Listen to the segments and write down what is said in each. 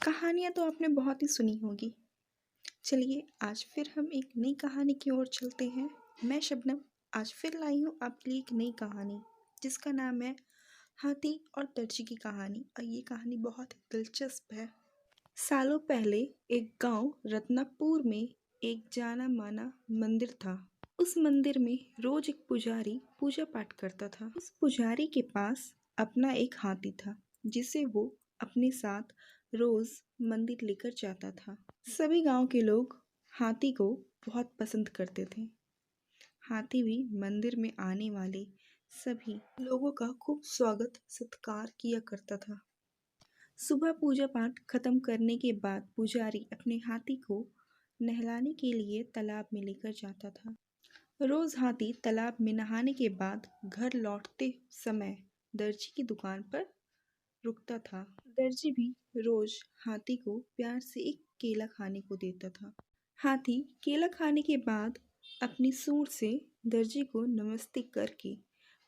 कहानियाँ तो आपने बहुत ही सुनी होगी। चलिए आज फिर हम एक नई कहानी की ओर चलते हैं। मैं शबनम आज फिर लाई हूँ आपके लिए एक नई कहानी जिसका नाम है हाथी और दर्जी की कहानी। और ये कहानी बहुत ही दिलचस्प है। सालों पहले एक गांव रत्नापुर में एक जाना माना मंदिर था। उस मंदिर में रोज एक पुजारी पूजा पाठ करता था। उस पुजारी के पास अपना एक हाथी था जिसे वो अपने साथ रोज मंदिर लेकर जाता था। सभी गांव के लोग हाथी को बहुत पसंद करते थे। हाथी भी मंदिर में आने वाले सभी लोगों का खूब स्वागत सत्कार किया करता था। सुबह पूजा पाठ खत्म करने के बाद पुजारी अपने हाथी को नहलाने के लिए तालाब में लेकर जाता था। रोज हाथी तालाब में नहाने के बाद घर लौटते समय दर्जी की दुकान पर रुकता था। दर्जी भी रोज हाथी को प्यार से एक केला खाने को देता था। हाथी केला खाने के बाद अपनी सूंड से दर्जी को नमस्ते करके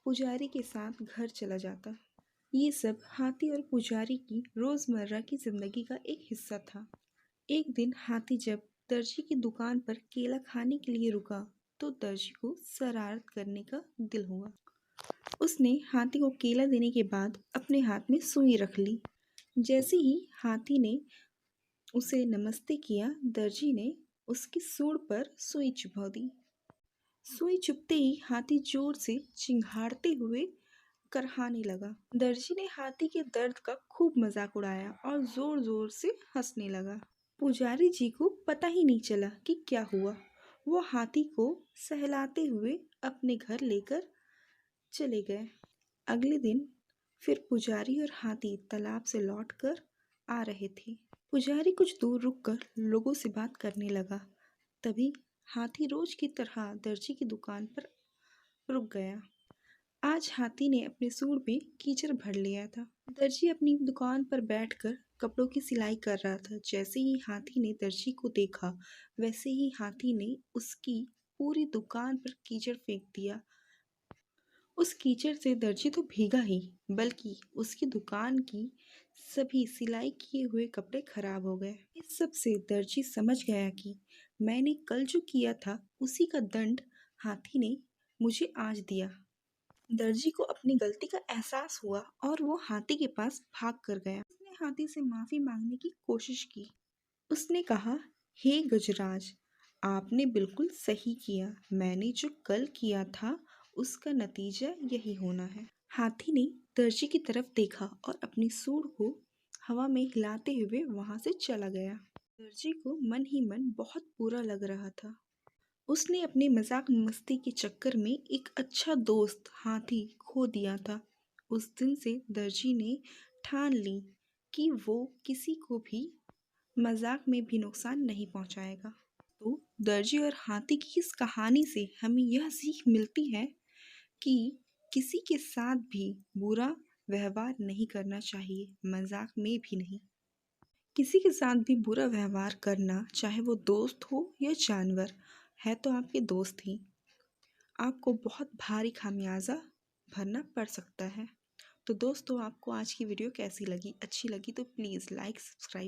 पुजारी के साथ घर चला जाता। ये सब हाथी और पुजारी की रोजमर्रा की जिंदगी का एक हिस्सा था। एक दिन हाथी जब दर्जी की दुकान पर केला खाने के लिए रुका तो दर्जी को शरारत करने का दिल हुआ। उसने हाथी को केला देने के बाद अपने हाथ में सुई रख ली। जैसे ही हाथी ने उसे नमस्ते किया, दर्जी ने उसकी सूंड पर सुई चुभा दी। सुई चुभते ही हाथी जोर से चिंघाड़ते हुए करहाने लगा। दर्जी ने हाथी के दर्द का खूब मजाक उड़ाया और जोर जोर से हंसने लगा। पुजारी जी को पता ही नहीं चला कि क्या हुआ। वो हाथी को सहलाते हुए अपने घर लेकर चले गए। अगले दिन फिर पुजारी और हाथी तालाब से लौटकर आ रहे थे। पुजारी कुछ दूर रुककर लोगों से बात करने लगा। तभी हाथी रोज की तरह दर्जी की दुकान पर रुक गया। आज हाथी ने अपने सूंड में कीचड़ भर लिया था। दर्जी अपनी दुकान पर बैठकर कपड़ों की सिलाई कर रहा था। जैसे ही हाथी ने दर्जी को देखा, वैसे ही हाथी ने उसकी पूरी दुकान पर कीचड़ फेंक दिया। उस कीचड़ से दर्जी तो भीगा ही, बल्कि उसकी दुकान की सभी सिलाई किए हुए कपड़े खराब हो गए। इस सब से दर्जी समझ गया कि मैंने कल जो किया था उसी का दंड हाथी ने मुझे आज दिया। दर्जी को अपनी गलती का एहसास हुआ और वो हाथी के पास भाग कर गया। उसने हाथी से माफी मांगने की कोशिश की। उसने कहा, हे गजराज, आपने बिल्कुल सही किया। मैंने जो कल किया था उसका नतीजा यही होना है। हाथी ने दर्जी की तरफ देखा और अपनी सूंड को हवा में हिलाते हुए वहां से चला गया। दर्जी को मन ही मन बहुत बुरा लग रहा था। उसने अपने मजाक मस्ती के चक्कर में एक अच्छा दोस्त हाथी खो दिया था। उस दिन से दर्जी ने ठान ली कि वो किसी को भी मजाक में भी नुकसान नहीं पहुंचाएगा। तो दर्जी और हाथी की इस कहानी से हमें यह सीख मिलती है कि किसी के साथ भी बुरा व्यवहार नहीं करना चाहिए, मजाक में भी नहीं। किसी के साथ भी बुरा व्यवहार करना, चाहे वो दोस्त हो या जानवर, है तो आपके दोस्त ही, आपको बहुत भारी खामियाजा भरना पड़ सकता है। तो दोस्तों, आपको आज की वीडियो कैसी लगी? अच्छी लगी तो प्लीज़ लाइक, सब्सक्राइब